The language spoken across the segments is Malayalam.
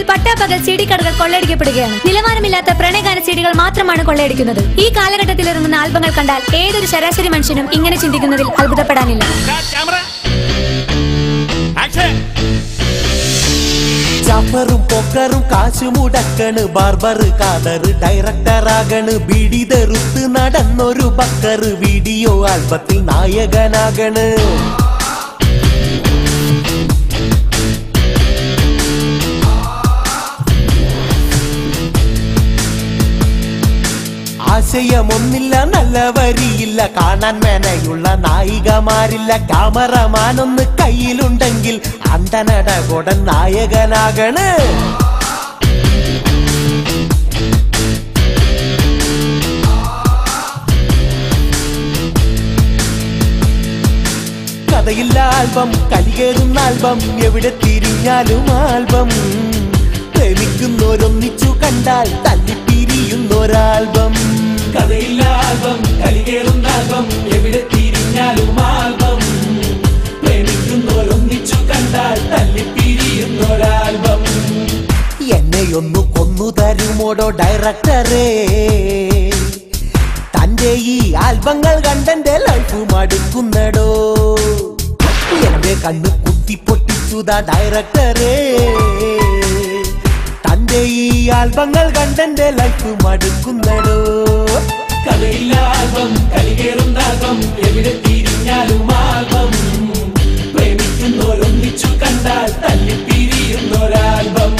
പട്ടാപ്പകൽ CD കടകൾ കൊള്ളയടിക്കപ്പെടുകയാണ്. നിലവാരമില്ലാത്ത പ്രണയഗാന CDകൾ മാത്രമാണ് കൊള്ളയടിക്കുന്നത്. ഈ കാലഘട്ടത്തിൽ ഇറങ്ങുന്ന ആൽബങ്ങൾ കണ്ടാൽ ഏതൊരു ശരാശരി മനുഷ്യനും ഇങ്ങനെ ചിന്തിക്കുന്നതിൽ അത്ഭുതപ്പെടാനില്ല. ചാപ്പറും പൊക്കറും കാശു മുടക്കണ്, ബാർബർ കാതറ് ഡയറക്ടറാകണ്, ബീഡി തെറുത്ത് നടന്നൊരു ബക്കറ് വീഡിയോ ആൽബത്തിൽ നായകനാകണ്. ആശയമൊന്നില്ല, നല്ല വരിയില്ല, കാണാൻ മേനയുള്ള നായികമാരില്ല. ക്യാമറമാനൊന്ന് കയ്യിലുണ്ടെങ്കിൽ അണ്ടനടകൊടൻ നായകനാകണ്. കഥയില്ല ആൽബം, കലികേറുന്ന ആൽബം, എവിടെ തിരിഞ്ഞാലും ആൽബം. പ്രേമിക്കുന്നോരൊന്നിച്ചു കണ്ടാൽ തല്ലിപ്പിരിയുന്നൊരാൽബം. കഥയില്ല ആൽബം, കലികേറുന്ന ആൽബം, എവിടെ തിരിഞ്ഞാലും ആൽബം. പ്രേമിക്കുന്നോരൊന്നിച്ചു കണ്ടാൽ തല്ലിപ്പിരിയുന്നൊരാൽബം. എന്നെയൊന്നു കൊന്നു തരുമോടോ ഡയറക്ടറേ, തന്റെ ഈ ആൽബങ്ങൾ കണ്ടെന്റെ ലൈഫ് മടുക്കുന്നടോ. എന്റെ കണ്ണു കുത്തി പൊട്ടിച്ചുതാ ഡയറക്ടറേ, തന്റെ ഈ ആൽബങ്ങൾ കണ്ടെന്റെ ലൈഫ് മടുക്കുന്നടോ. കഥയില്ല ആൽബം, കലികേറുന്ന ആൽബം, എവിടെ തിരിഞ്ഞാലും ആൽബം. പ്രേമിക്കുന്നോരൊന്നിച്ചു കണ്ടാൽ തല്ലിപ്പിരിയുന്നൊരാൽബം.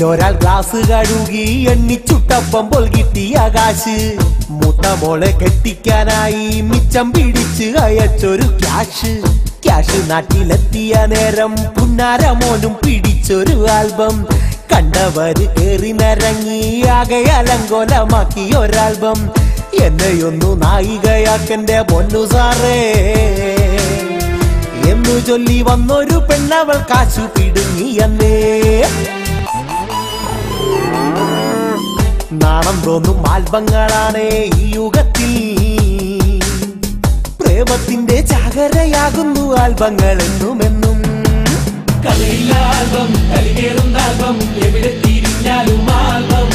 ഒരാൾ ഗ്ലാസ് കഴുകി എണ്ണിച്ചുട്ടപ്പം പോൽ കിട്ടിയ കാശ്. മൂത്ത മോളെ കെട്ടിക്കാനായി മിച്ചം പിടിച്ച് അയച്ചൊരു ക്യാഷ് നാട്ടിലെത്തിയ നേരം പുന്നാരമോനും പിടിച്ചൊരു ആൽബം. കണ്ടവര് കേറി നിരങ്ങി ആകെ അലങ്കോലമാക്കി ഒരാൽബം. എന്നെയൊന്നു നായികയാക്കന്റെ പൊന്നു സാറേ എന്നു ചൊല്ലി വന്നൊരു പെണ്ണവൾ കാശു പിടുങ്ങിയെന്നേ. നാണം തോന്നും ആൽബങ്ങളാണ് ഈ യുഗത്തിൽ, പ്രേമത്തിന്റെ ചാകരയാകുന്നു ആൽബങ്ങൾ എന്നുമെന്നും. കഥയില്ല ആൽബം, കലികേറുന്ന ആൽബം, എവിടെ തിരിഞ്ഞാലും ആൽബം.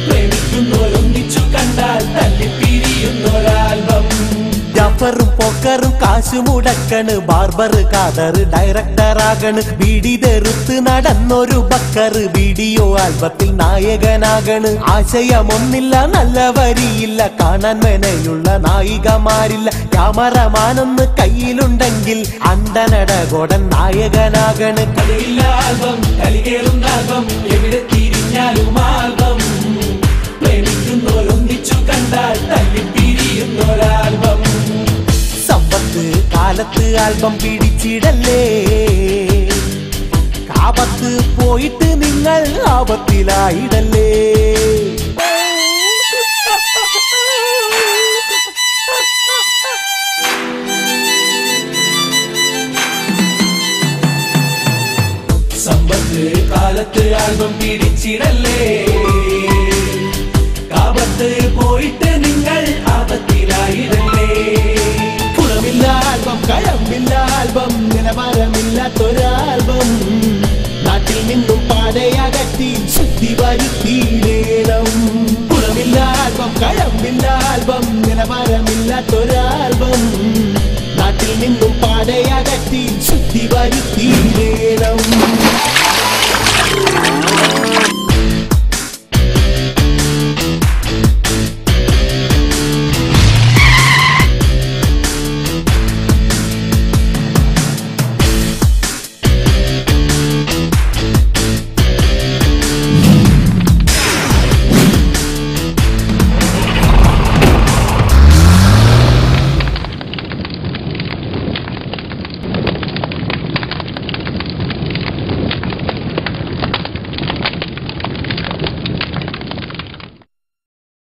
പ്രേമിക്കുന്നോരൊന്നിച്ചു കണ്ടാൽ തല്ലിപ്പിരിയുന്നൊരാൽബം. ജാഫറും പൊക്കറും കാശു മുടക്കണ്, ബാർബർ കാതറ് ഡയറക്ടറാകണ്, ബീഡി തെറുത്ത് നടന്നൊരു ബക്കറ് വീഡിയോ ആൽബത്തിൽ നായകനാകണ്. ആശയമൊന്നില്ല, നല്ല വരിയില്ല, കാണാൻ മെനയുള്ള നായികമാരില്ല. ക്യാമറമാനൊന്ന് കയ്യിലുണ്ടെങ്കിൽ അണ്ടനടകൊടൻ നായകനാകണ്. കഥയില്ല ആൽബം, കലികേറുന്ന ആൽബം, എവിടെ തിരിഞ്ഞാലും ആൽബം. പ്രേമിക്കുന്നോരൊന്നിച്ചു കണ്ടാൽ തല്ലിപ്പിരിയുന്നൊരാൽബം. സമ്പത്ത് കാലത്ത് ആൽബം പിടിച്ചിടല്ലേ, കാപത്ത് പോയിട്ട് നിങ്ങൾ ആപത്തിലായിടല്ലേ. സമ്പത്ത് കാലത്ത് ആൽബം പിടിച്ചിടല്ലേ, കാപത്ത് പോയി നിങ്ങൾ ആപത്തിലായിടല്ലേ. ഗുണമില്ല ആൽബം, കഴമ്പില്ല ആൽബം, നിലവാരമില്ലാത്തൊരാൽബം, നാട്ടിൽ നിന്നും പാടയകറ്റി ശുദ്ധി വരുത്തി